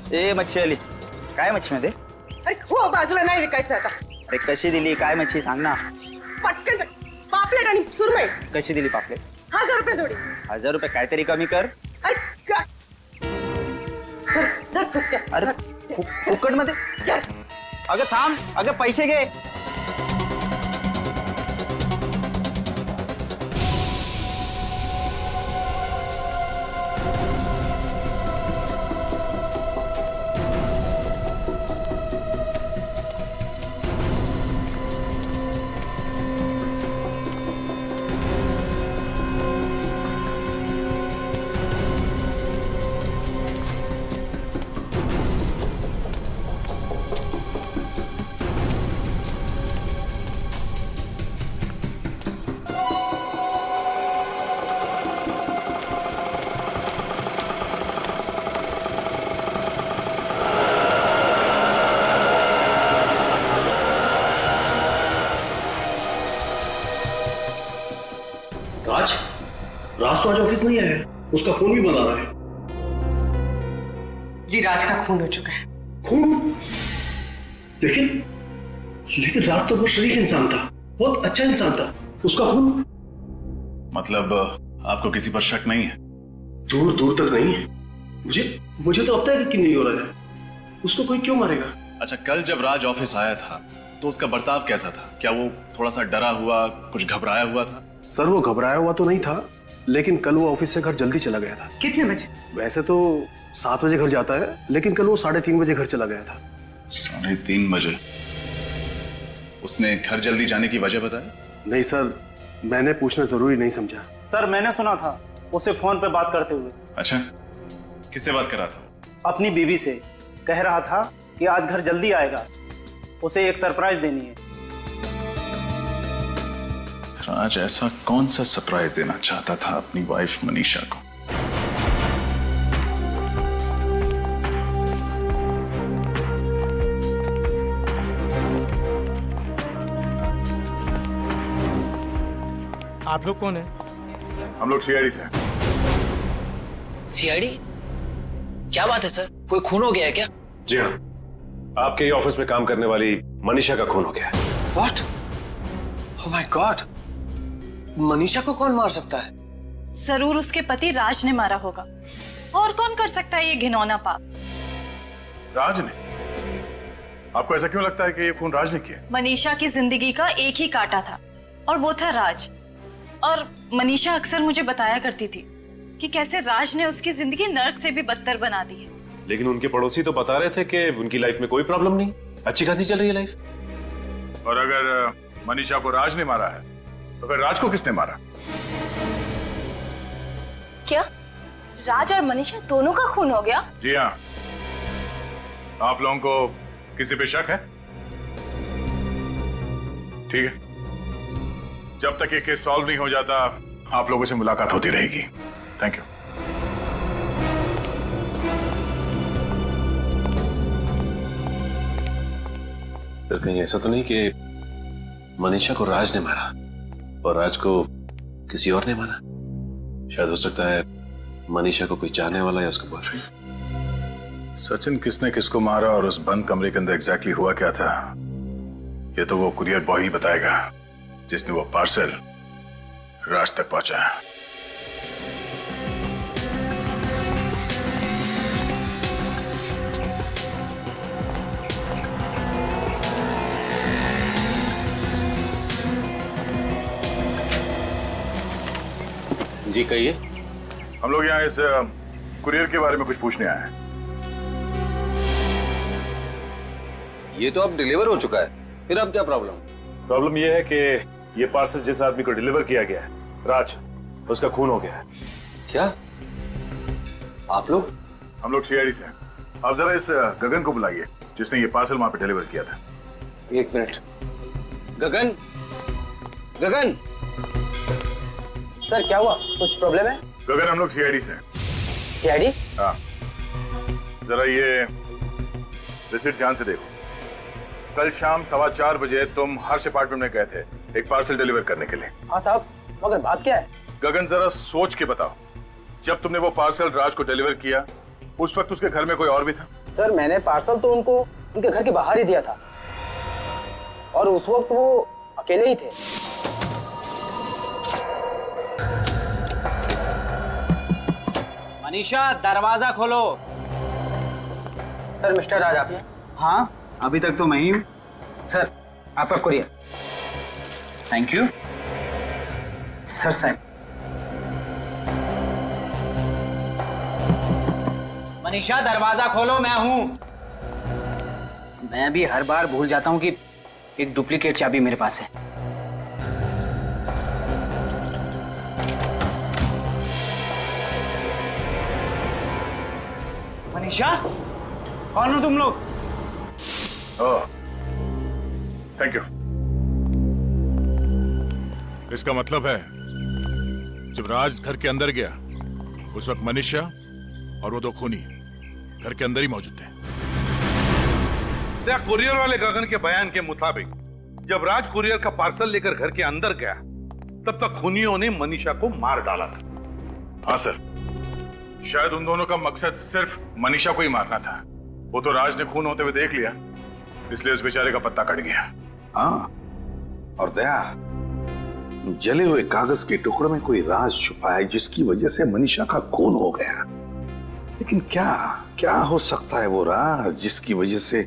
ए मच्छीवाली, काय मच्छी मध्ये? अरे हो, बाजूला नाही विकायचं आता. अरे कशी दिली? काय मच्छी सांग ना. पटकन पापलेट आणि सुरमई. कशी दिली पापलेट? 1000 रुपये जोडी. 1000 रुपये? काहीतरी कमी कर. अरे धर फुटक्या. अरे फुकट मध्ये? अगं थांब, अगं पैसे घे. राज तो आज ऑफिस नहीं आया है, उसका फोन भी बंद आ रहा है। जी राज का खून हो चुका है। खून? लेकिन राज तो बहुत शरीफ इंसान था, बहुत अच्छा इंसान था, उसका खून? मतलब आपको किसी पर शक नहीं है? दूर दूर तक नहीं है। मुझे तो अब तक यकीन नहीं हो रहा है, उसको कोई क्यों मारेगा? अच्छा, कल जब राज ऑफिस आया था तो उसका बर्ताव कैसा था? क्या वो थोड़ा सा डरा हुआ, कुछ घबराया हुआ था? सर वो घबराया हुआ तो नहीं था, लेकिन कल वो ऑफिस से घर जल्दी चला गया था। कितने बजे? वैसे तो 7 बजे घर जाता है, लेकिन कल वो 3:30 बजे घर चला गया था। 3:30 बजे? उसने घर जल्दी जाने की वजह बताई? नहीं सर, मैंने पूछना जरूरी नहीं समझा। सर मैंने सुना था उसे फोन पे बात करते हुए। अच्छा, किससे बात कर रहा था? अपनी बीवी से। कह रहा था कि आज घर जल्दी आएगा, उसे एक सरप्राइज देनी है। राज ऐसा कौन सा सरप्राइज देना चाहता था अपनी वाइफ मनीषा को? आप लोग कौन है? हम लोग सीआईडी से। सीआईडी? क्या बात है सर, कोई खून हो गया है क्या? जी हाँ, आपके ही ऑफिस में काम करने वाली मनीषा का खून हो गया है। What? Oh my God! Manisha को कौन मार सकता है? जरूर उसके पति राज ने मारा होगा। और कौन कर सकता है ये घिनौना पाप? राज ने? आपको ऐसा क्यों लगता है कि ये खून राज ने किया? मनीषा की जिंदगी का एक ही कांटा था और वो था राज। और मनीषा अक्सर मुझे बताया करती थी कि कैसे राज ने उसकी जिंदगी नर्क से भी बदतर बना दी है। लेकिन उनके पड़ोसी तो बता रहे थे कि उनकी लाइफ में कोई प्रॉब्लम नहीं, अच्छी खासी चल रही है लाइफ। और अगर मनीषा को राज ने मारा है तो फिर राज को किसने मारा? क्या राज और मनीषा दोनों का खून हो गया? जी हाँ। आप लोगों को किसी पे शक है? ठीक है, जब तक ये केस सॉल्व नहीं हो जाता आप लोगों से मुलाकात होती रहेगी। Thank you. फिर कहीं ऐसा तो नहीं कि मनीषा को राज ने मारा और राज को किसी और ने मारा? शायद हो सकता है मनीषा को कोई चाहने वाला या उसका बॉयफ्रेंड। सचिन, किसने किसको मारा और उस बंद कमरे के अंदर एग्जैक्टली हुआ क्या था, ये तो वो कुरियर बॉय ही बताएगा जिसने वो पार्सल राज तक पहुंचाया। जी कहिए। हम लोग यहाँ इस कुरियर के बारे में कुछ पूछने आए हैं। ये तो अब डिलीवर हो चुका है, फिर अब क्या प्रॉब्लम? प्रॉब्लम यह है कि ये पार्सल जिस आदमी को डिलीवर किया गया है, राज, उसका खून हो गया है। क्या आप लोग? हम लोग सीआईडी से। आप जरा इस गगन को बुलाइए जिसने ये पार्सल वहां पे डिलीवर किया था। एक मिनट। गगन, गगन। सर क्या हुआ, कुछ प्रॉब्लम है? गगन, हम लोग सीआईडी से। सीआईडी? हाँ, जरा ये रिसीट ध्यान से देखो। कल शाम 4:15 बजे तुम हर्ष अपार्टमेंट में गए थे एक पार्सल डिलीवर करने के लिए। हाँ साहब, मगर बात क्या है? गगन, जरा सोच के बताओ, जब तुमने वो पार्सल राज को डिलीवर किया उस वक्त उसके घर में कोई और भी था? सर मैंने पार्सल तो उनको उनके घर के बाहर ही दिया था और उस वक्त वो अकेले ही थे। मनीषा दरवाजा खोलो। सर मिस्टर राज आप हैं? हाँ अभी तक तो मैं ही हूँ। सर आपका courier. Thank you. Sir sign. Manisha दरवाजा खोलो, मैं हूँ। मैं भी हर बार भूल जाता हूँ कि एक डुप्लीकेट चाबी मेरे पास है। मनीषा कौन हो तुम लोग? ओह, थैंक यू। इसका मतलब है जब राज घर के अंदर गया उस वक्त मनीषा और वो दो खूनी घर के अंदर ही मौजूद थे। कुरियर वाले गगन के बयान के मुताबिक जब राज कुरियर का पार्सल लेकर घर के अंदर गया तब तक खूनियों ने मनीषा को मार डाला था। हाँ सर, शायद उन दोनों का मकसद सिर्फ मनीषा को ही मारना था। वो तो राज ने खून होते हुए देख लिया, इसलिए उस बेचारे का पत्ता कट गया। हाँ, और दया, जले हुए कागज के टुकड़े में कोई राज छुपा है जिसकी वजह से मनीषा का खून हो गया। लेकिन क्या क्या हो सकता है वो राज जिसकी वजह से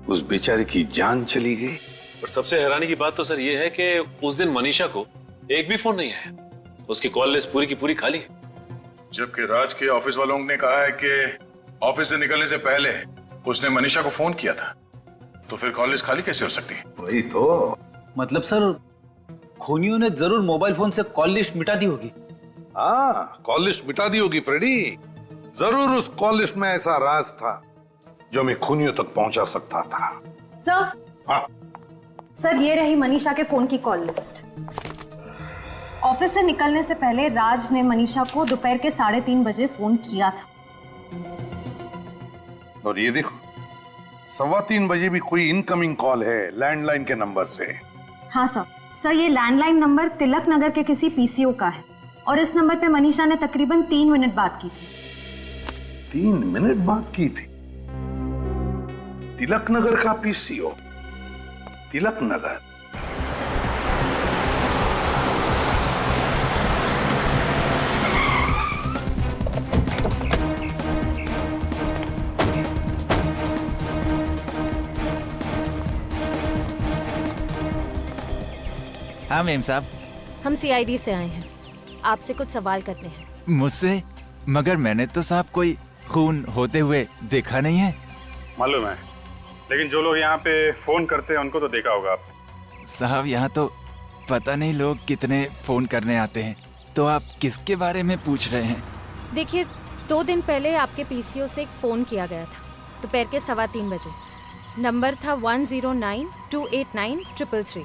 उस बेचारे की जान चली गई? पर सबसे हैरानी की बात तो सर ये है कि उस दिन मनीषा को एक भी फोन नहीं आया। उसकी कॉल लिस्ट पूरी की पूरी खाली है। जबकि राज के ऑफिस वालों ने कहा है कि ऑफिस से निकलने से पहले उसने मनीषा को फोन किया था, तो फिर कॉल लिस्ट खाली कैसे हो सकती है? वही तो। मतलब सर खूनियों ने जरूर मोबाइल फोन से कॉल लिस्ट मिटा दी होगी। हाँ, कॉल लिस्ट मिटा दी होगी फ्रेडी। जरूर उस कॉल लिस्ट में ऐसा राज था जो मैं खूनियों तक पहुंचा सकता था। सर। हाँ सर ये रही मनीषा के फोन की कॉल लिस्ट। ऑफिस से निकलने से पहले राज ने मनीषा को दोपहर के 3:30 बजे फोन किया था। और ये देखो 3:15 बजे भी कोई इनकमिंग कॉल है लैंडलाइन के नंबर से। हाँ सर ये लैंडलाइन नंबर तिलक नगर के किसी पीसीओ का है और इस नंबर पे मनीषा ने तकरीबन 3 मिनट बात की थी। 3 मिनट बात की थी? तिलक नगर का पीसीओ? तिलक नगर? हाँ मेम साहब। हम सीआईडी से आए हैं, आपसे कुछ सवाल करने हैं। मुझसे? मगर मैंने तो साहब कोई खून होते हुए देखा नहीं है। मालूम है, लेकिन जो लोग यहाँ पे फोन करते हैं उनको तो देखा होगा आपने। साहब यहाँ तो पता नहीं लोग कितने फोन करने आते हैं, तो आप किसके बारे में पूछ रहे हैं? देखिए 2 दिन पहले आपके पीसीओ से एक फोन किया गया था दोपहर के 3:15 बजे। नंबर था 10928933।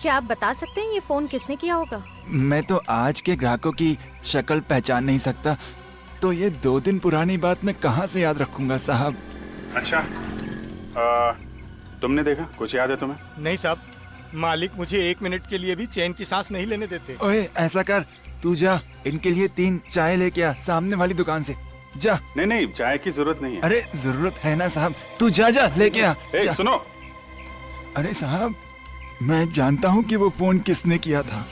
क्या आप बता सकते हैं ये फोन किसने किया होगा? मैं तो आज के ग्राहकों की शक्ल पहचान नहीं सकता, तो ये 2 दिन पुरानी बात मैं कहाँ से याद रखूंगा साहब। अच्छा, तुमने देखा? कुछ याद है तुम्हें? नहीं साहब, मालिक मुझे 1 मिनट के लिए भी चैन की सांस नहीं लेने देते। ओए ऐसा कर, तू जा इनके लिए 3 चाय लेके आ सामने वाली दुकान से। जा। नहीं, चाय की जरूरत नहीं है। अरे जरूरत है ना साहब, तू जा लेके आ। सुनो। अरे साहब मैं जानता हूँ कि वो फोन किसने किया था।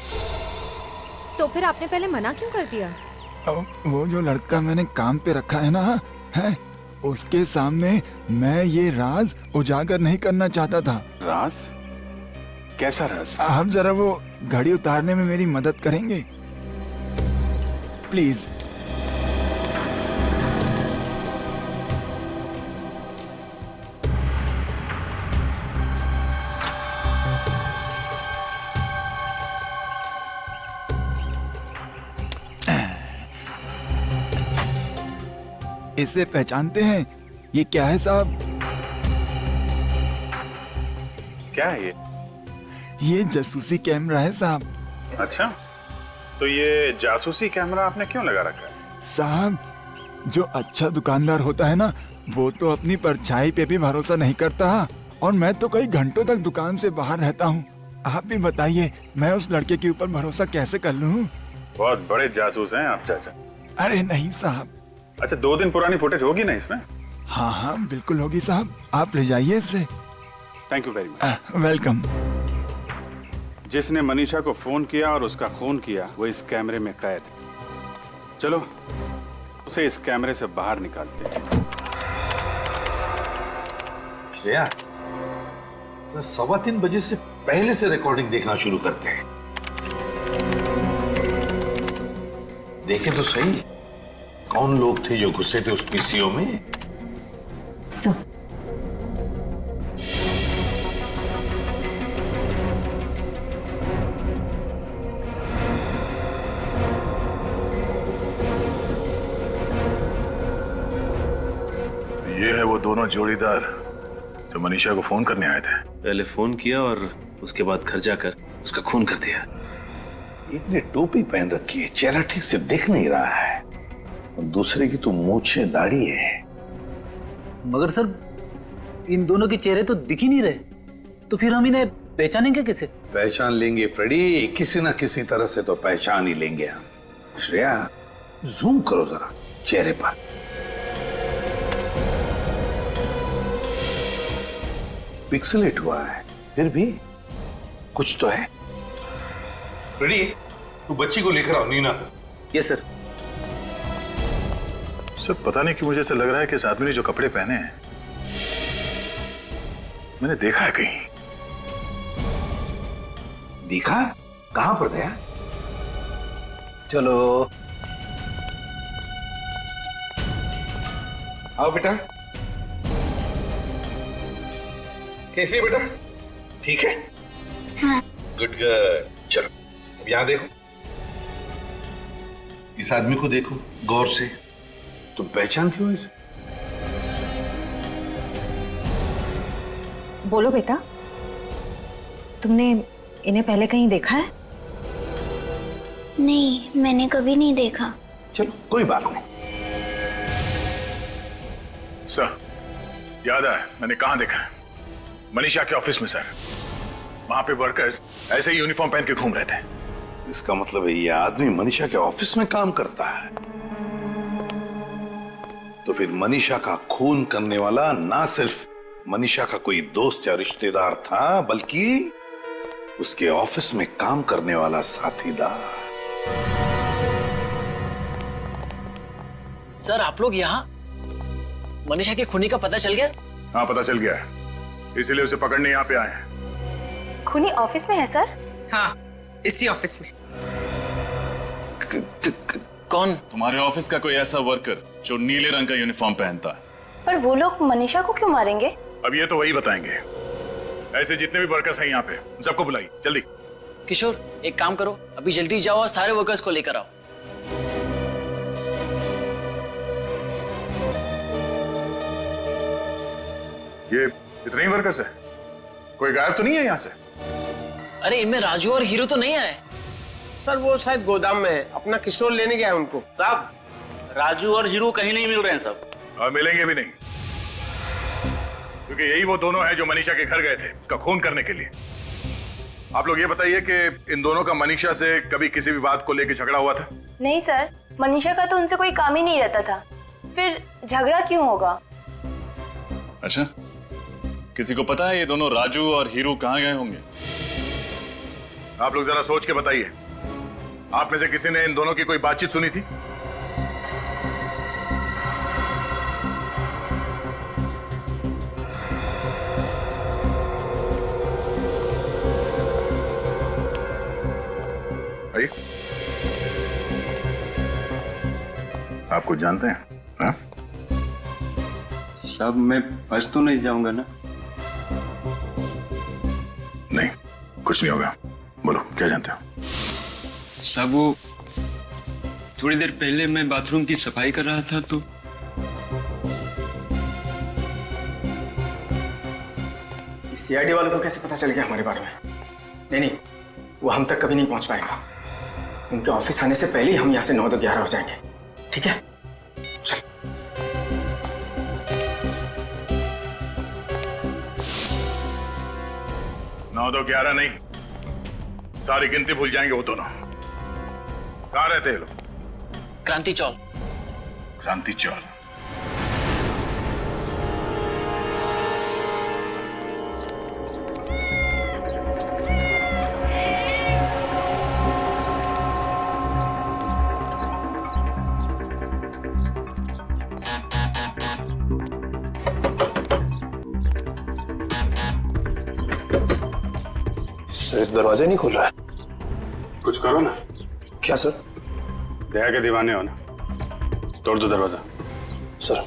तो फिर आपने पहले मना क्यों कर दिया? वो जो लड़का मैंने काम पे रखा है ना, है उसके सामने मैं ये राज उजागर नहीं करना चाहता था। राज? कैसा राज? आप जरा वो घड़ी उतारने में मेरी मदद करेंगे प्लीज? इसे पहचानते हैं? ये क्या है साहब? क्या है ये? ये जासूसी कैमरा है साहब। अच्छा, तो ये जासूसी कैमरा आपने क्यों लगा रखा है? साहब जो अच्छा दुकानदार होता है ना, वो तो अपनी परछाई पे भी भरोसा नहीं करता, और मैं तो कई घंटों तक दुकान से बाहर रहता हूँ। आप भी बताइए मैं उस लड़के के ऊपर भरोसा कैसे कर लूँ? बहुत बड़े जासूस हैं आप चाचा। अरे नहीं साहब। अच्छा 2 दिन पुरानी फुटेज होगी ना इसमें? हाँ हाँ बिल्कुल होगी साहब, आप ले जाइए इसे। Thank you very much. Welcome. जिसने मनीषा को फोन किया और उसका खून किया वो इस कैमरे में कैद है। चलो उसे इस कैमरे से बाहर निकालते हैं। श्रेया, 3:15 बजे से पहले से रिकॉर्डिंग देखना शुरू करते हैं। देखे तो सही कौन लोग थे जो गुस्से थे उस पीसीओ में। सर ये है वो दोनों जोड़ीदार जो मनीषा को फोन करने आए थे। पहले फोन किया और उसके बाद घर जाकर उसका खून कर दिया। एक ने टोपी पहन रखी है, चेहरा ठीक से दिख नहीं रहा है, और दूसरे की तो मूंछें दाढ़ी है। मगर सर इन दोनों के चेहरे तो दिख ही नहीं रहे, तो फिर हम इन्हें पहचानेंगे कैसे? पहचान लेंगे फ्रेडी, किसी ना किसी तरह से तो पहचान ही लेंगे हम। श्रेया, जूम करो जरा चेहरे पर। पिक्सेलेट हुआ है, फिर भी कुछ तो है। फ्रेडी, तू बच्ची को लेकर आओ। नीना। Yes sir. सर पता नहीं क्यों मुझे ऐसा लग रहा है कि इस आदमी ने जो कपड़े पहने हैं मैंने देखा है कहीं। देखा? कहां पर दया? चलो आओ बेटा। कैसी है बेटा? ठीक है? हाँ। Good good. चलो अब यहां देखो, इस आदमी को देखो गौर से। तुम पहचानती हो इसे? बोलो बेटा, तुमने इन्हें पहले कहीं देखा है? नहीं, मैंने कभी नहीं देखा। चलो कोई बात नहीं। सर याद है मैंने कहां देखा है? मनीषा के ऑफिस में सर। वहां पे वर्कर्स ऐसे ही यूनिफॉर्म पहन के घूम रहे थे। इसका मतलब है ये आदमी मनीषा के ऑफिस में काम करता है। तो फिर मनीषा का खून करने वाला ना सिर्फ मनीषा का कोई दोस्त या रिश्तेदार था, बल्कि उसके ऑफिस में काम करने वाला साथीदार। सर आप लोग यहाँ? मनीषा के खूनी का पता चल गया? हाँ पता चल गया है, इसीलिए उसे पकड़ने यहाँ पे आए हैं। खूनी ऑफिस में है सर? हाँ, इसी ऑफिस में। कौन? तुम्हारे ऑफिस का कोई ऐसा वर्कर जो नीले रंग का यूनिफॉर्म पहनता है। पर वो लोग मनीषा को क्यों मारेंगे? अब ये तो वही बताएंगे। ऐसे जितने भी वर्कर्स हैं यहाँ पे सबको बुलाइए जल्दी। किशोर एक काम करो, अभी जल्दी जाओ और सारे वर्कर्स को लेकर आओ। ये इतने ही वर्कर्स है? कोई गायब तो नहीं है यहाँ से? अरे इनमें राजू और हीरो तो नहीं आए? सर वो शायद गोदाम में है, अपना किशोर लेने गया है उनको। साहब राजू और हीरो कहीं नहीं मिल रहे हैं साहब। और मिलेंगे भी नहीं, क्योंकि यही वो दोनों हैं जो मनीषा के घर गए थे उसका खून करने के लिए। आप लोग ये बताइए कि इन दोनों का मनीषा से कभी किसी भी बात को लेकर झगड़ा हुआ था? नहीं सर, मनीषा का तो उनसे कोई काम ही नहीं रहता था, फिर झगड़ा क्यों होगा? अच्छा, किसी को पता है ये दोनों राजू और हीरो कहाँ गए होंगे? आप लोग जरा सोच के बताइए, आप में से किसी ने इन दोनों की कोई बातचीत सुनी थी? भाई आप कुछ जानते हैं? हाँ? साहब मैं फंस तो नहीं जाऊंगा ना? नहीं, कुछ नहीं होगा। बोलो क्या जानते हो? साहब वो थोड़ी देर पहले मैं बाथरूम की सफाई कर रहा था तो सीआईडी वालों को कैसे पता चल गया हमारे बारे में? नहीं, वो हम तक कभी नहीं पहुंच पाएगा। उनके ऑफिस आने से पहले ही हम यहाँ से 9 to 11 हो जाएंगे। ठीक है, चल। नौ तो 11 नहीं, सारी गिनती भूल जाएंगे वो दोनों। कहाँ रहते हैं लोग? क्रांति चौल। क्रांति चौल? सर दरवाजा नहीं खुल रहा है। कुछ करो ना। क्या सर? दया के दीवाने हो ना, तोड़ दो दरवाजा। Sir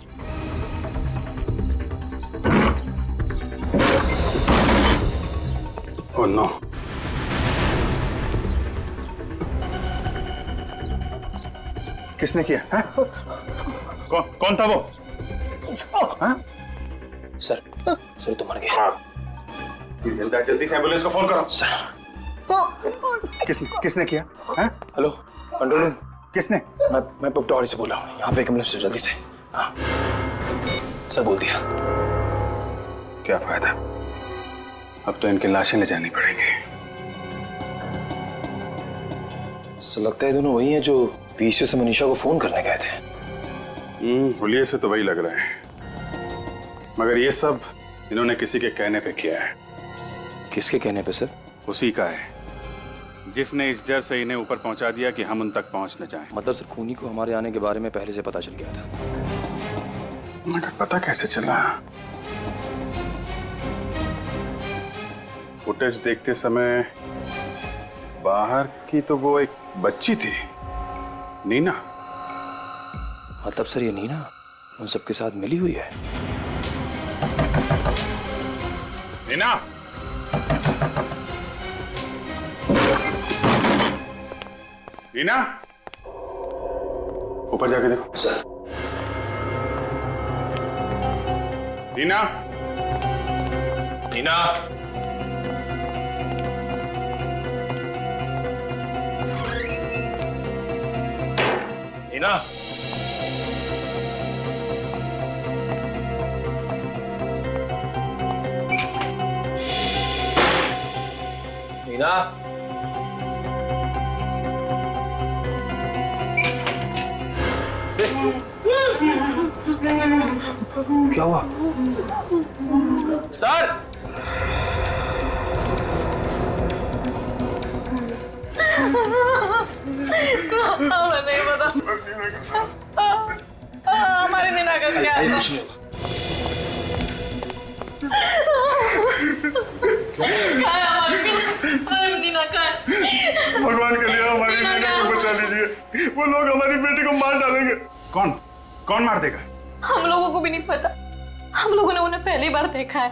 oh no. किसने किया? कौन था वो? सर तो मर गया। जिंदा, जल्दी से एम्बुलेंस को फोन करो। किसने किया? Hello control room. किसने? मैं पटवारी से बोल रहा हूँ, यहाँ पे एक एम्बुलेंस हो, जल्दी से। हाँ सर बोल दिया। क्या फायदा, अब तो इनकी लाशें ले जानी पड़ेंगी। सर लगता है दोनों वही हैं जो पीसीओ से मनीषा को फोन करने गए थे। हुलिये से तो वही लग रहा है, मगर ये सब इन्होंने किसी के कहने पे किया है। किसके कहने पे सर? उसी का है जिसने इस जड़ से इन्हें ऊपर पहुंचा दिया कि हम उन तक पहुंच न जाएं। मतलब सर खूनी को हमारे आने के बारे में पहले से पता चल गया था। मगर पता कैसे चला? फुटेज देखते समय बाहर की तो वो एक बच्ची थी, नीना। मतलब सर ये नीना उन सबके साथ मिली हुई है? नीना, नीना, ऊपर जाके देखो। सर। नीना, नीना, नीना, नीना, क्या हुआ? सर नहीं पता हमारी नीना का क्या है? कुछ नहीं भगवान के लिए हमारी नीना को बचा लीजिए, वो लोग हमारी बेटी को मार डालेंगे। कौन मार देगा? हम लोगों को भी नहीं पता, हम लोगों ने उन्हें पहली बार देखा है।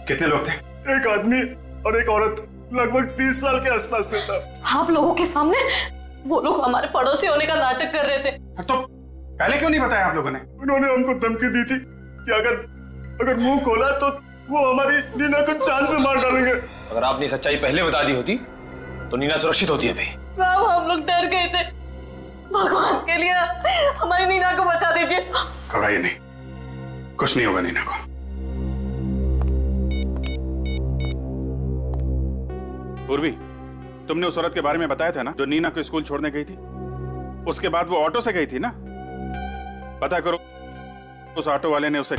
कितने लोग थे? एक आदमी और एक औरत, लगभग 30 साल के आसपास थे साहब। आप लोगों के सामने वो लोग हमारे पड़ोसी होने का नाटक कर रहे थे। तो पहले क्यों नहीं बताया आप लोगों ने? उन्होंने हमको धमकी दी थी कि अगर मुंह खोला तो वो हमारी नीना को जान से मार डालेंगे। अगर आपने सच्चाई पहले बता दी होती तो नीना सुरक्षित होती अभी। साहब हम लोग डर गए थे, भगवान के लिए हमारी नीना को बचा दीजिए। घबराइए नहीं, कुछ नहीं होगा नीना को। पूर्वी, तुमने उस औरत के बारे में बताया था ना जो नीना को स्कूल छोड़ने गई थी? उसके बाद वो ऑटो से गई थी ना? पता करो उस ऑटो वाले ने उसे।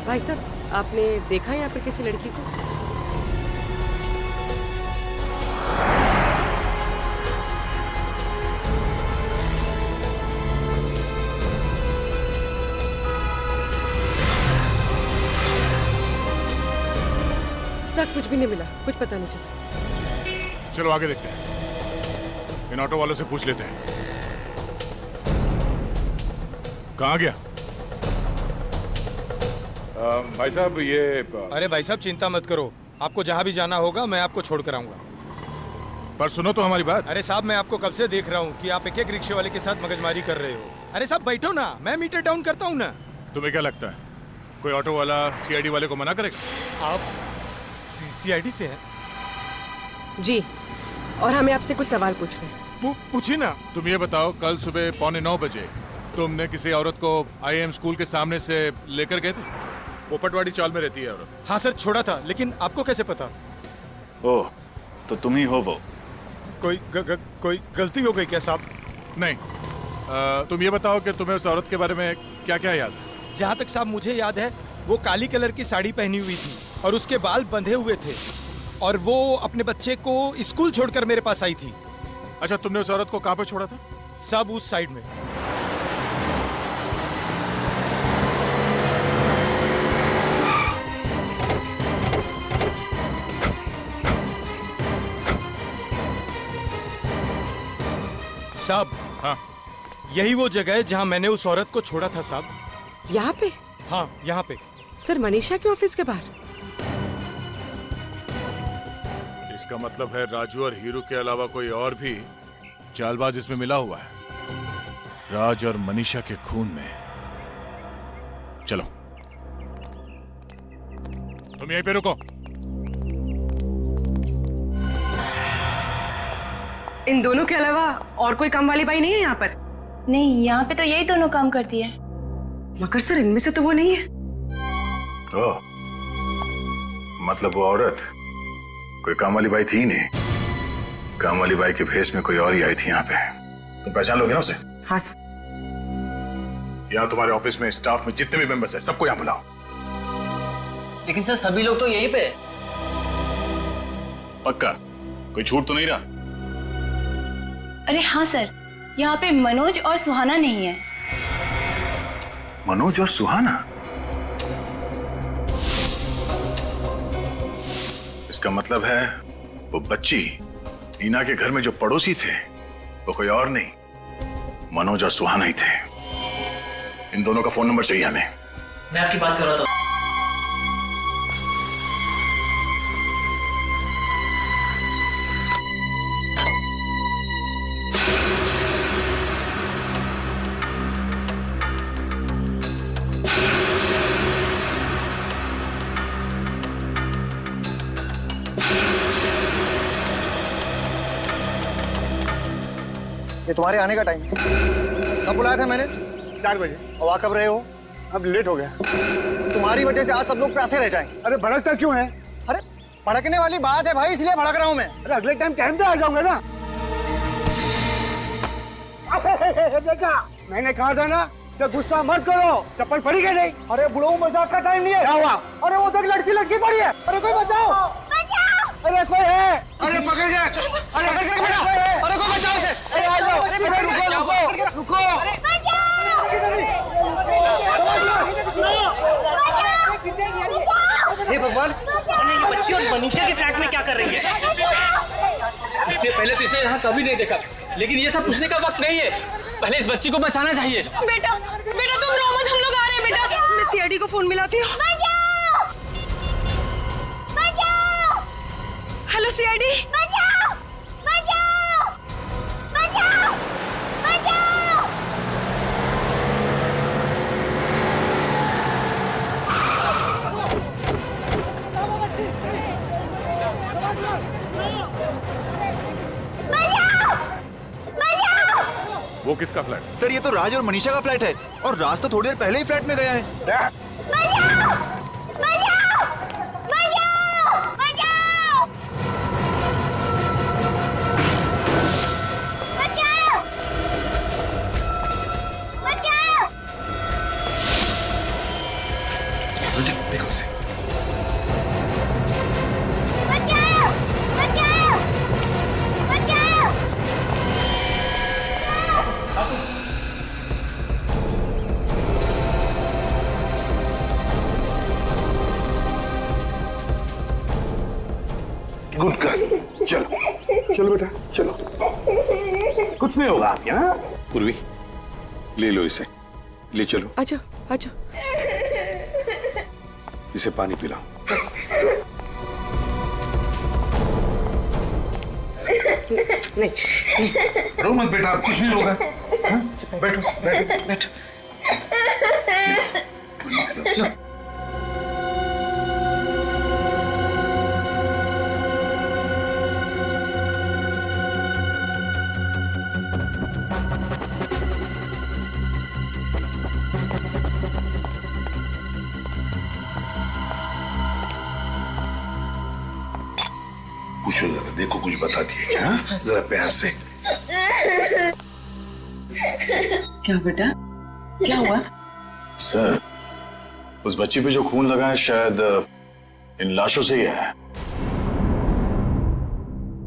भाई साहब, आपने देखा यहाँ पर किसी लड़की को? सर कुछ भी नहीं मिला, कुछ पता नहीं चला। चलो आगे देखते हैं, इन ऑटो वालों से पूछ लेते हैं। कहाँ गया? भाई साहब ये अरे भाई साहब चिंता मत करो, आपको जहाँ भी जाना होगा मैं आपको छोड़ कर आऊंगा। पर सुनो तो हमारी बात। अरे साहब मैं आपको कब से देख रहा हूँ कि आप एक एक रिक्शे वाले के साथ मगजमारी कर रहे हो। अरे साहब बैठो ना, मैं मीटर डाउन करता हूँ ना। तुम्हें क्या लगता है कोई ऑटो वाला सीआईडी वाले को मना करेगा? आप सीआईडी से हैं? जी, और हमें आपसे कुछ सवाल पूछने हैं। पूछिए ना। तुम ये बताओ, कल सुबह 8:45 बजे तुमने किसी औरत को आईएम स्कूल के सामने से लेकर गए थे? पोपटवाड़ी चाल में रहती है औरत। हाँ सर छोड़ा था, लेकिन आपको कैसे पता? ओह, तो तुम ही हो वो। कोई गलती हो गई क्या साहब? नहीं, तुम ये बताओ कि तुम्हें उस औरत के बारे में क्या क्या याद है? जहाँ तक साहब मुझे याद है वो काली कलर की साड़ी पहनी हुई थी और उसके बाल बंधे हुए थे और वो अपने बच्चे को स्कूल छोड़कर मेरे पास आई थी। अच्छा, तुमने उस औरत को कहाँ पे छोड़ा था? सब उस साइड में। साहब, हाँ, यही वो जगह है जहाँ मैंने उस औरत को छोड़ा था साहब। यहाँ पे? हाँ, यहाँ पे। सर, मनीषा के ऑफिस के बाहर? इसका मतलब है राजू और हीरू के अलावा कोई और भी चालबाज इसमें मिला हुआ है, राज और मनीषा के खून में। चलो, तुम यहीं पे रुको। इन दोनों के अलावा और कोई काम वाली बाई नहीं है यहाँ पर? नहीं, यहाँ पे तो यही दोनों काम करती है। मगर सर, इनमें से तो वो नहीं है। ओह, मतलब वो औरत कोई काम वाली बाई थी ही नहीं। काम वाली बाई के भेष में कोई और ही आई थी यहाँ पे। तुम पहचान लोगे ना उसे? हाँ सर। यहाँ तुम्हारे ऑफिस में स्टाफ में जितने भी मेंबर्स हैं सबको यहाँ बुलाओ। लेकिन सर, सभी लोग तो यहीं पे। पक्का कोई छूट तो नहीं रहा? अरे हाँ सर, यहाँ पे मनोज और सुहाना नहीं है। मनोज और सुहाना? इसका मतलब है वो बच्ची नीना के घर में जो पड़ोसी थे वो कोई और नहीं, मनोज और सुहाना ही थे। इन दोनों का फोन नंबर चाहिए हमें। मैं आपकी बात कर रहा था। ये तुम्हारे आने का टाइम कब बुलाया था मैंने? 4 बजे। और आ कब रहे हो? अब लेट हो गया। तुम्हारी वजह से आज सब लोग प्यासे रह जाएंगे। अरे भड़कता क्यों है? अरे भड़कने वाली बात है भाई, इसलिए भड़क रहा हूं मैं। अरे अगले टाइम पे आ जाऊंगा ना। देखा, मैंने कहा था ना कि गुस्सा मत करो। चप्पल पड़ी क्या नहीं? अरे बुढ़ऊ, मजाक का टाइम नहीं है। क्या हुआ? अरे वो तक लड़की पड़ी है। अरे कोई बचाओ, अरे कोई है। अरे पकड़ गया। अरे पकड़ के बेटा। अरे कोई बचाओ इसे। अरे आ जाओ। अरे रुको। हे भगवान, ये बच्ची और मनीषा के फ्लैट में क्या कर रही है? इससे पहले तो इसे यहाँ कभी नहीं देखा, लेकिन ये सब पूछने का वक्त नहीं है। पहले इस बच्ची को बचाना चाहिए। बेटा तुम रो मत, हम लोग आ रहे हैं बेटा। मैं सीआईडी को फोन मिलाती हूँ। Hello CID. वो किसका फ्लैट? सर, ये तो राज और मनीषा का फ्लैट है, और राज तो थोड़ी देर पहले ही फ्लैट में गया है। देखो उसे। गुड गर्ल, चलो बेटा, चलो। कुछ नहीं होगा आपके। हाँ पूर्वी, ले लो इसे, ले चलो। आजा। इसे पानी पिलाओ। नहीं। रो मत बेटा, कुछ नहीं होगा। बैठो। पूछो जरा, देखो कुछ बता दिए क्या? जरा प्यार से। क्या बेटा, क्या हुआ? सर, उस बच्ची पे जो खून लगा है शायद इन लाशों से ही है।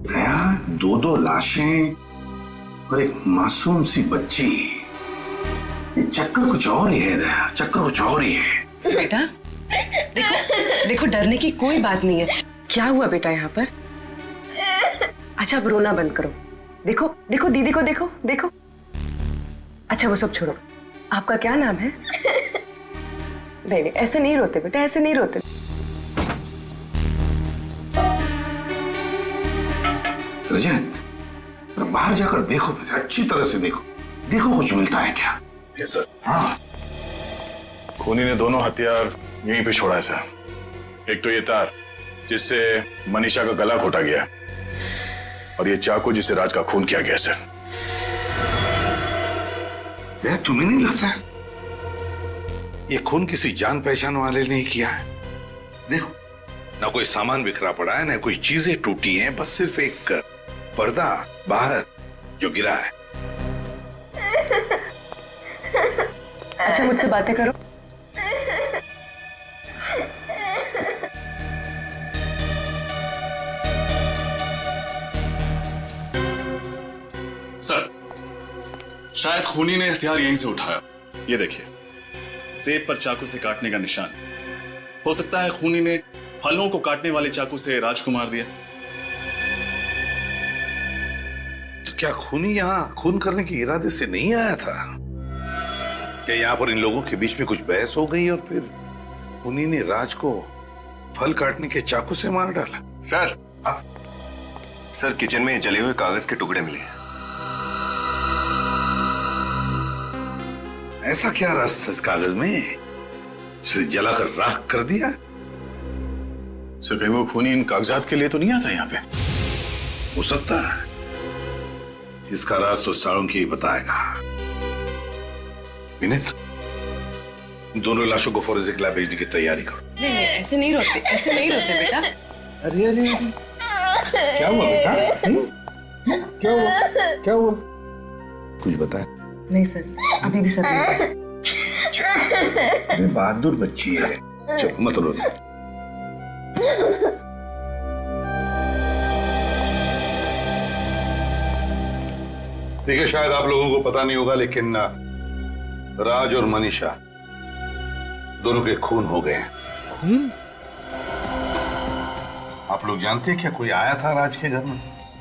दया, 2 लाशें और एक मासूम सी बच्ची। ये चक्कर कुछ और ही है दया, चक्कर कुछ और ही है। बेटा देखो डरने की कोई बात नहीं है। क्या हुआ बेटा यहाँ पर? अच्छा, अब रोना बंद करो। देखो देखो दीदी को देखो देखो। अच्छा वो सब छोड़ो, आपका क्या नाम है? नहीं ऐसे नहीं रोते बेटा, ऐसे नहीं रोते। रजन, बाहर जाकर देखो, अच्छी तरह से देखो, देखो कुछ मिलता है क्या? Yes sir. हाँ, खूनी ने दोनों हथियार यहीं पे छोड़ा है सर। एक तो ये तार जिससे मनीषा का गला घोटा गया, और ये चाकू जिससे राज का खून किया गया सर। यार तुम्हें नहीं लगता है ये खून किसी जान पहचान वाले ने किया है? देखो, ना कोई सामान बिखरा पड़ा है, ना कोई चीजें टूटी हैं, बस सिर्फ एक पर्दा बाहर जो गिरा है। अच्छा मुझसे बातें करो। सर, शायद खूनी ने हथियार यहीं से उठाया। ये देखिए, सेब पर चाकू से काटने का निशान। हो सकता है खूनी ने फलों को काटने वाले चाकू से राज को मार दिया। तो क्या खूनी यहाँ खून करने के इरादे से नहीं आया था? क्या यहाँ पर इन लोगों के बीच में कुछ बहस हो गई और फिर खूनी ने राज को फल काटने के चाकू से मार डाला? सर किचन में जले हुए कागज के टुकड़े मिले। ऐसा क्या रस इस कागज में जिसे जलाकर राख कर दिया? सर कहीं वो खूनी इन कागजात के लिए तो नहीं आता यहाँ पे? हो सकता है। इसका राज तो साळुंकी ही बताएगा। विनीत, दोनों लाशों को फोरेंसिक लैब भेजने की तैयारी करो। नहीं नहीं ऐसे नहीं रोते, ऐसे नहीं रोते बेटा। अरे अरे क्या हुआ बेटा? क्या हुआ? क्या हुआ? कुछ बताए? नहीं सर, अभी भी सर नहीं। अरे बहादुर बच्ची है, चुप मत रो। देखिए, शायद आप लोगों को पता नहीं होगा, लेकिन राज और मनीषा दोनों के खून हो गए हैं। खून? आप लोग जानते हैं क्या कोई आया था राज के घर में?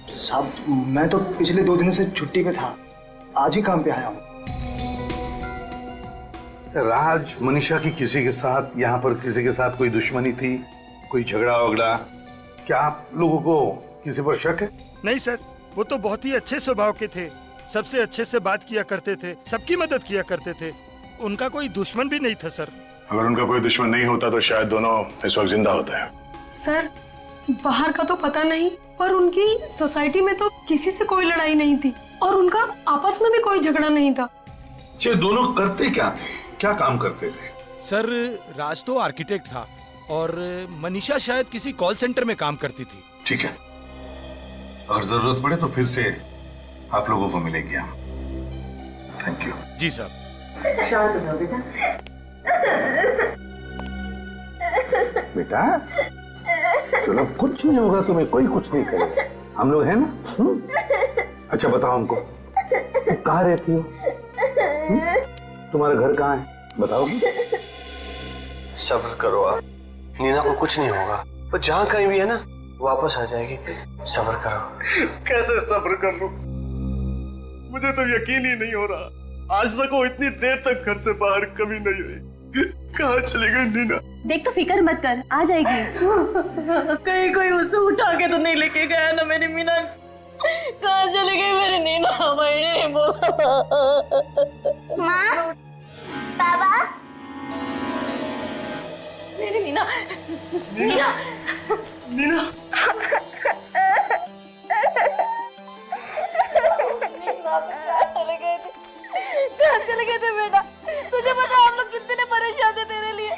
साहब, मैं तो पिछले 2 दिनों से छुट्टी पे था, आज ही काम पे आया हूँ। राज मनीषा की किसी के साथ, यहाँ पर किसी के साथ कोई दुश्मनी थी, कोई झगड़ा वगड़ा? क्या आप लोगों को किसी पर शक है? नहीं सर, वो तो बहुत ही अच्छे स्वभाव के थे, सबसे अच्छे से बात किया करते थे, सबकी मदद किया करते थे। उनका कोई दुश्मन भी नहीं था सर। अगर उनका कोई दुश्मन नहीं होता तो शायद दोनों इस वक्त जिंदा होते हैं। सर, बाहर का तो पता नहीं, पर उनकी सोसाइटी में तो किसी से कोई लड़ाई नहीं थी और उनका आपस में भी कोई झगड़ा नहीं था। ये दोनों करते क्या थे, क्या काम करते थे? सर, राज तो आर्किटेक्ट था और मनीषा शायद किसी कॉल सेंटर में काम करती थी। ठीक है, अगर जरूरत पड़े तो फिर से आप लोगों को मिलेंगे हम। Thank you. जी सर। बेटा चलो, कुछ नहीं होगा तुम्हें, कोई कुछ नहीं करेगा, हम लोग हैं ना। अच्छा बताओ हमको, तुम कहाँ रहती हो? तुम्हारा घर कहाँ है, बताओ। सब्र करो आप, नीना को कुछ नहीं होगा, वो जहाँ कहीं भी है ना वापस आ जाएगी। सब्र करो। कैसे सब्र कर लूं? मुझे तो यकीन ही नहीं हो रहा, आज तक वो इतनी देर तक घर से बाहर कभी नहीं रही। कहाँ चली गई नीना? देख तो फिक्र मत कर, आ जाएगी। कहीं कोई उसे उठा के तो नहीं लेके गया ना मेरी मीना? कहाँ चली गई मेरी नीना? मैंने बोला। माँ, बाबा, मेरी नीना, नीना, नीना। कहाँ चले गए थे बेटा? तुझे पता हम लोग कितने परेशान थे तेरे लिए।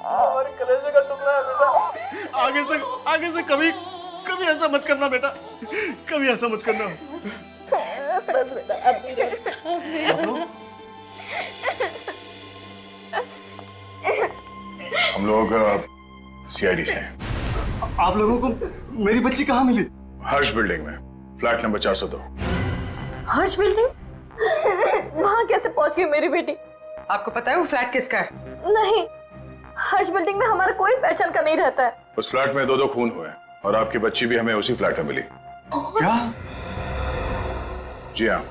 हमारे कलेजे का टुकड़ा है बेटा। आगे से कभी ऐसा मत करना बेटा, कभी ऐसा मत करना। बस बेटा, अब नहीं रो। हम लोग सीआईडी से हैं। आप लोगों को मेरी बच्ची कहाँ मिली? हर्ष बिल्डिंग में, फ्लैट नंबर 402। हर्ष बिल्डिंग? वहाँ कैसे पहुँच गई मेरी बेटी? आपको पता है वो फ्लैट किसका है? नहीं, हर्ष बिल्डिंग में हमारा कोई पहचान का नहीं रहता है। उस फ्लैट में 2 खून हुए और आपकी बच्ची भी हमें उसी फ्लैट में मिली। क्या? जी हाँ,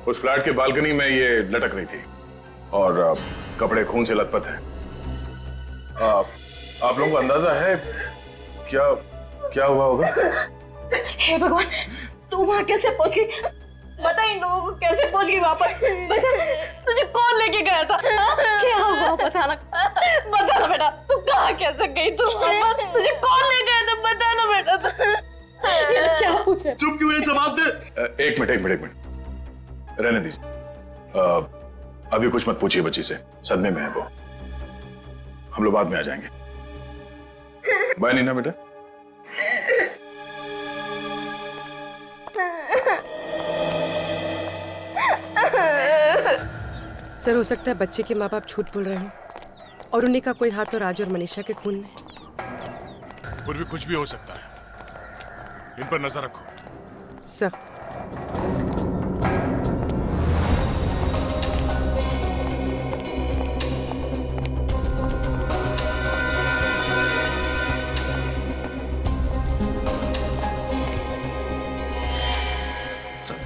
उस फ्लैट के बालकनी में ये लटक रही थी और कपड़े खून से लथपथ हैं। आप लोगों को अंदाजा है क्या क्या हुआ होगा? हे भगवान, तू वहाँ कैसे पहुंच गई? बता इन लोगों को कैसे पहुंच गई वहाँ पर? बता, तुझे कौन लेके गया था? क्या हुआ बताना, बता ना बेटा, तू कहाँ कैसे गई? तू तुझे कौन ले गया था? बता ना बेटा। ये क्या पूछे? चुप क्यों है? जवाब दे। एक मिनट रहने दीजिए। अभी कुछ मत पूछिए बच्ची से, सदमे में है वो। हम लोग बाद में आ जाएंगे। बाय नीना बेटा। सर, हो सकता है बच्चे के माँ बाप झूठ बोल रहे हैं और उन्हीं का कोई हाथ तो राज और मनीषा के खून में। पूर्वी, कुछ भी हो सकता है, इन पर नजर रखो। सर।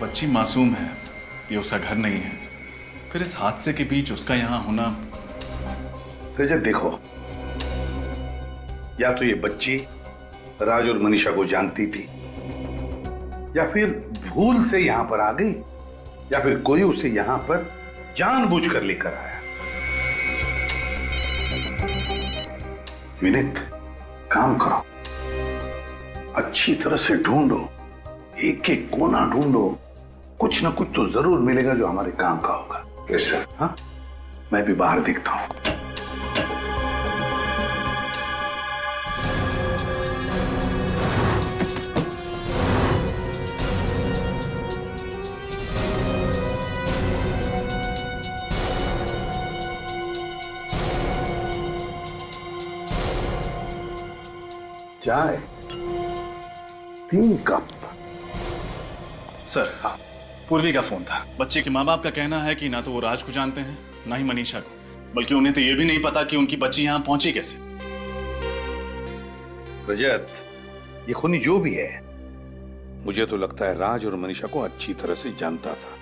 बच्ची मासूम है, ये उसका घर नहीं है, फिर इस हादसे के बीच उसका यहां होना। रजत देखो, या तो ये बच्ची राज और मनीषा को जानती थी, या फिर भूल से यहां पर आ गई, या फिर कोई उसे यहां पर जानबूझकर लेकर आया। विनीत, काम करो, अच्छी तरह से ढूंढो, एक एक कोना ढूंढो, कुछ ना कुछ तो जरूर मिलेगा जो हमारे काम का होगा। कैसे? हाँ, मैं भी बाहर देखता हूं। चाय 3 कप। सर, हाँ, पूर्वी का फोन था। बच्चे के माँ बाप का कहना है कि ना तो वो राज को जानते हैं, ना ही मनीषा को, बल्कि उन्हें तो ये भी नहीं पता कि उनकी बच्ची यहाँ पहुंची कैसे। रजत, ये खूनी जो भी है, मुझे तो लगता है राज और मनीषा को अच्छी तरह से जानता था।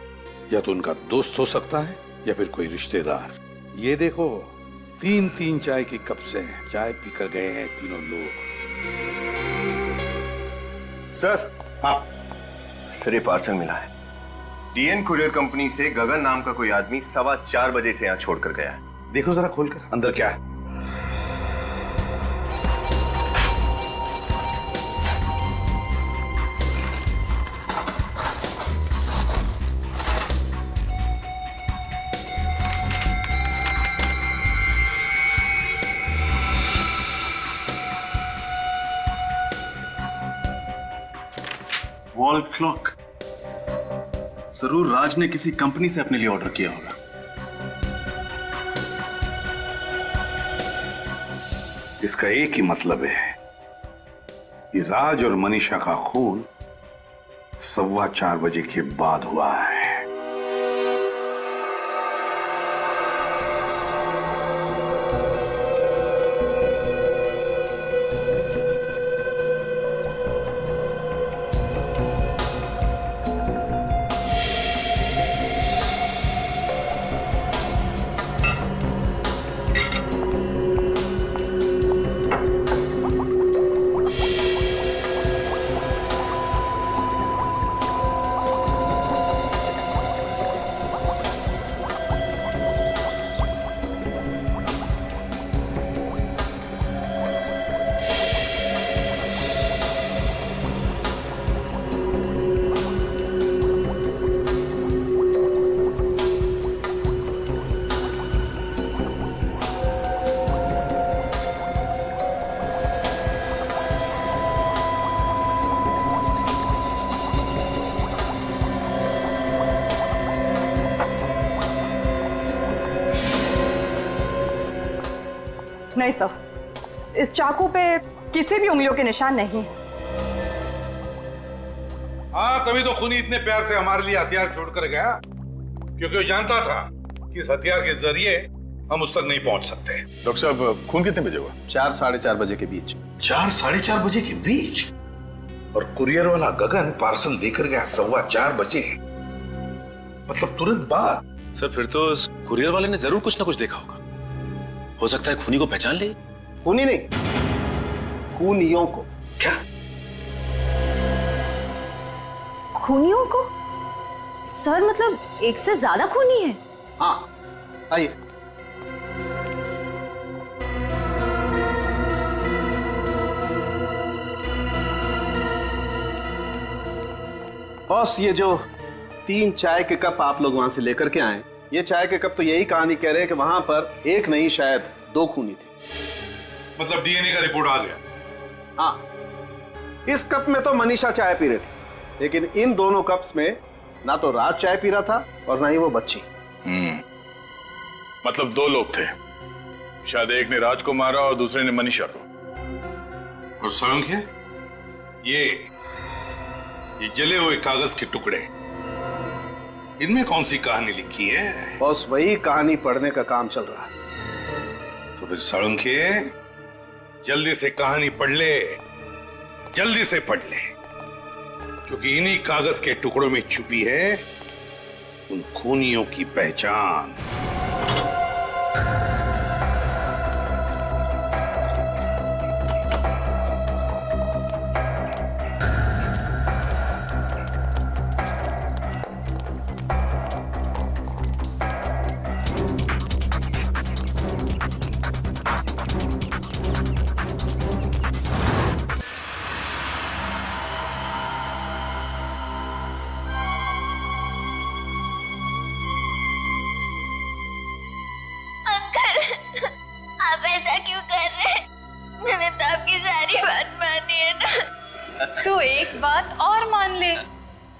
या तो उनका दोस्त हो सकता है या फिर कोई रिश्तेदार। ये देखो, 3-3 चाय के कप से चाय पीकर गए हैं तीनों लोग। सर, हाँ सर, ये पार्सल मिला है। डीएन कुरियर कंपनी से गगन नाम का कोई आदमी 4:15 बजे से यहाँ छोड़कर गया है। देखो जरा खोलकर, अंदर क्या है। Wall clock. जरूर राज ने किसी कंपनी से अपने लिए ऑर्डर किया होगा। इसका एक ही मतलब है कि राज और मनीषा का खून 4:15 बजे के बाद हुआ है। नहीं सर, इस चाकू पे किसी भी उंगलियों के निशान नहीं। हाँ, तभी तो खूनी इतने प्यार से हमारे लिए हथियार छोड़कर गया, क्योंकि वो जानता था कि इस हथियार के जरिए हम उस तक नहीं पहुंच सकते। डॉक्टर साहब, खून कितने बजे हुआ? 4-4:30 बजे के बीच। 4-4:30 बजे के बीच? और कुरियर वाला गगन पार्सल देकर गया 4:15 बजे, मतलब तुरंत बाद। सर फिर तो उस कुरियर वाले ने जरूर कुछ ना कुछ देखा होगा। हो सकता है खूनी को पहचान ले। खूनी नहीं, खूनियों को। क्या? खूनियों को? सर मतलब एक से ज्यादा खूनी है? हाँ, आइए। बॉस, ये जो 3 चाय के कप आप लोग वहां से लेकर के आए, ये चाय के कप तो यही कहानी कह रहे हैं कि वहां पर एक नहीं शायद 2 खूनी थे। मतलब डीएनए का रिपोर्ट आ गया? हाँ, इस कप में तो मनीषा चाय पी रही थी, लेकिन इन दोनों कप्स में ना तो राज चाय पी रहा था और ना ही वो बच्ची। मतलब 2 लोग थे, शायद एक ने राज को मारा और दूसरे ने मनीषा को। और सालुंखे, ये जले हुए कागज के टुकड़े, इनमें कौन सी कहानी लिखी है? बॉस, वही कहानी पढ़ने का काम चल रहा है। तो फिर सालुंखे, जल्दी से कहानी पढ़ ले, जल्दी से पढ़ ले, क्योंकि इन्हीं कागज के टुकड़ों में छुपी है उन खूनियों की पहचान। तो एक बात और मान ले,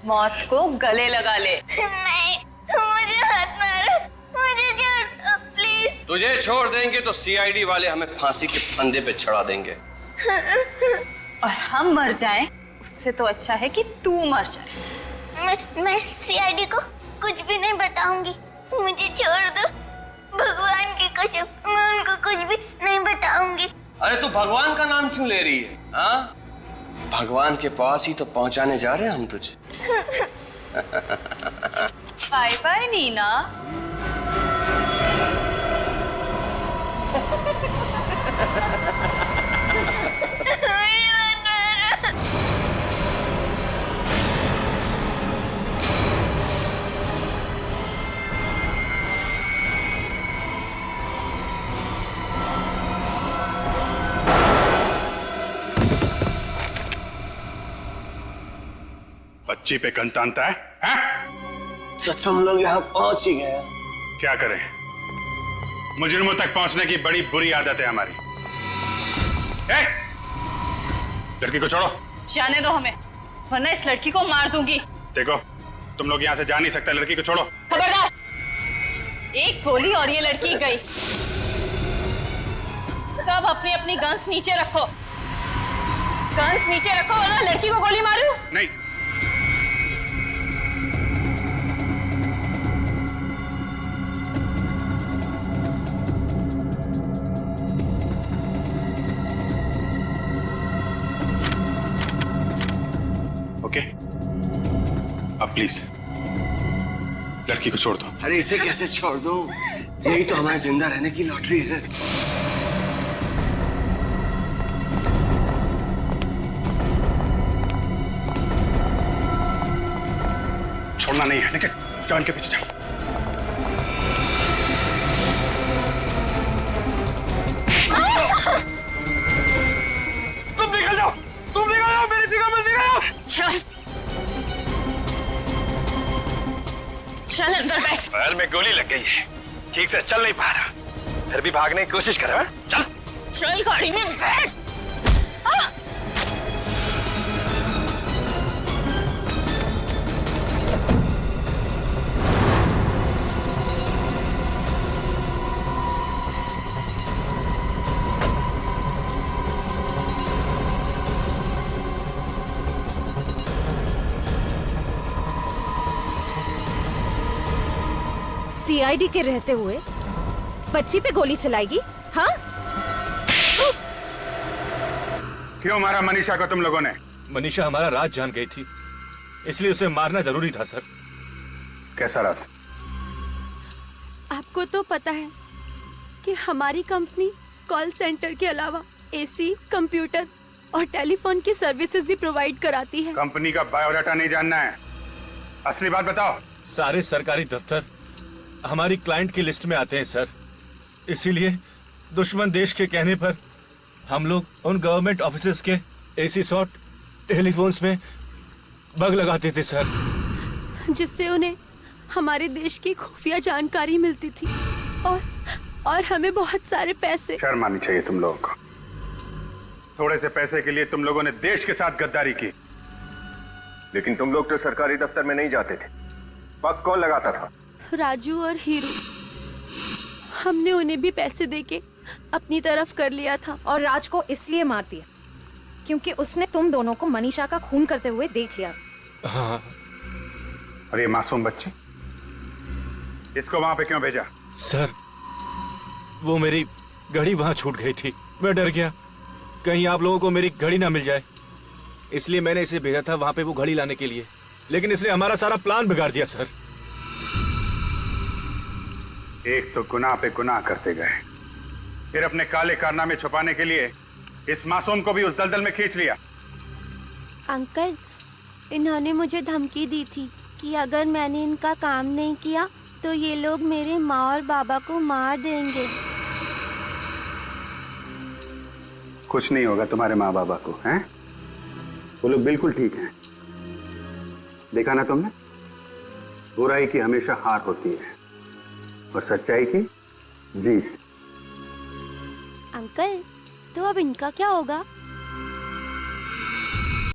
मौत को गले लगा ले। नहीं, मुझे मत मारो, मुझे छोड़ दो प्लीज। तुझे छोड़ देंगे तो सीआईडी वाले हमें फांसी के फंदे पे चढ़ा देंगे। और हम मर जाएं, उससे तो अच्छा है कि तू मर जाए। मैं सीआईडी को कुछ भी नहीं बताऊंगी, मुझे छोड़ दो। भगवान की कसम, मैं उनको कुछ भी नहीं बताऊंगी। अरे तू भगवान का नाम क्यों ले रही है? हाँ, भगवान के पास ही तो पहुंचाने जा रहे हैं हम तुझे। Bye bye Neena. बच्ची पे गन तानता है? तो तुम लोग यहाँ पहुंच ही गए। क्या करें, मुजरिमों तक पहुंचने की बड़ी बुरी आदत है हमारी। लड़की को छोड़ो। जाने दो हमें, वरना इस लड़की को मार दूंगी। देखो, तुम लोग यहाँ से जा नहीं सकते, लड़की को छोड़ो। खबरदार, एक गोली और ये लड़की गई। सब अपनी अपनी गन्स नीचे रखो, गन्स नीचे रखो, वरना लड़की को गोली मारू। नहीं। ओके, अब प्लीज लड़की को छोड़ दो। अरे इसे कैसे छोड़ दूं? यही तो हमारे जिंदा रहने की लॉटरी है। छोड़ना नहीं है, लेकिन जान के पीछे जाओ। तुम निकल जाओ, तुम निकल जाओ, मेरी जगह में निकल जाओ। चल अंदर बैठ। पैर में गोली लग गई है, ठीक से चल नहीं पा रहा, फिर भी भागने की कोशिश कर रहा है। चल चल गाड़ी में बैठ। सीआईडी के रहते हुए बच्ची पे गोली चलाएगी? हाँ? क्यों मारा मनीषा को तुम लोगों ने? मनीषा हमारा राज जान गई थी, इसलिए उसे मारना जरूरी था सर। कैसा राज? आपको तो पता है कि हमारी कंपनी कॉल सेंटर के अलावा एसी, कंप्यूटर और टेलीफोन की सर्विसेज भी प्रोवाइड कराती है। कंपनी का बायोडाटा नहीं जानना है, असली बात बताओ। सारे सरकारी दफ्तर हमारी क्लाइंट की लिस्ट में आते हैं सर, इसीलिए दुश्मन देश के कहने पर हम लोग उन गवर्नमेंट ऑफिसेज के एसी शॉट टेलीफोन्स में बग लगाते थे सर, जिससे उन्हें हमारे देश की खुफिया जानकारी मिलती थी और हमें बहुत सारे पैसे। शर्म आनी चाहिए तुम लोगों को। थोड़े से पैसे के लिए तुम लोगों ने देश के साथ गद्दारी की। लेकिन तुम लोग तो सरकारी दफ्तर में नहीं जाते थे, पग कौन लगाता था? राजू और हीरू। हमने उन्हें भी पैसे देके अपनी तरफ कर लिया था। और राज को इसलिए मार दिया क्योंकि उसने तुम दोनों को मनीषा का खून करते हुए देख लिया। हाँ। और ये मासूम बच्ची, इसको वहां पे क्यों भेजा? सर वो मेरी घड़ी वहां छूट गई थी, मैं डर गया कहीं आप लोगों को मेरी घड़ी ना मिल जाए, इसलिए मैंने इसे भेजा था वहां पे वो घड़ी लाने के लिए, लेकिन इसने हमारा सारा प्लान बिगाड़ दिया सर। एक तो गुनाह पे गुनाह करते गए, फिर अपने काले कारनामे छुपाने के लिए इस मासूम को भी उस दलदल में खींच लिया। अंकल, इन्होंने मुझे धमकी दी थी कि अगर मैंने इनका काम नहीं किया तो ये लोग मेरे माँ और बाबा को मार देंगे। कुछ नहीं होगा तुम्हारे माँ बाबा को, हैं? वो लोग बिल्कुल ठीक हैं। देखा ना तुमने, बुराई की हमेशा हार होती है और सच्चाई की जीत। अंकल, तो अब इनका क्या होगा?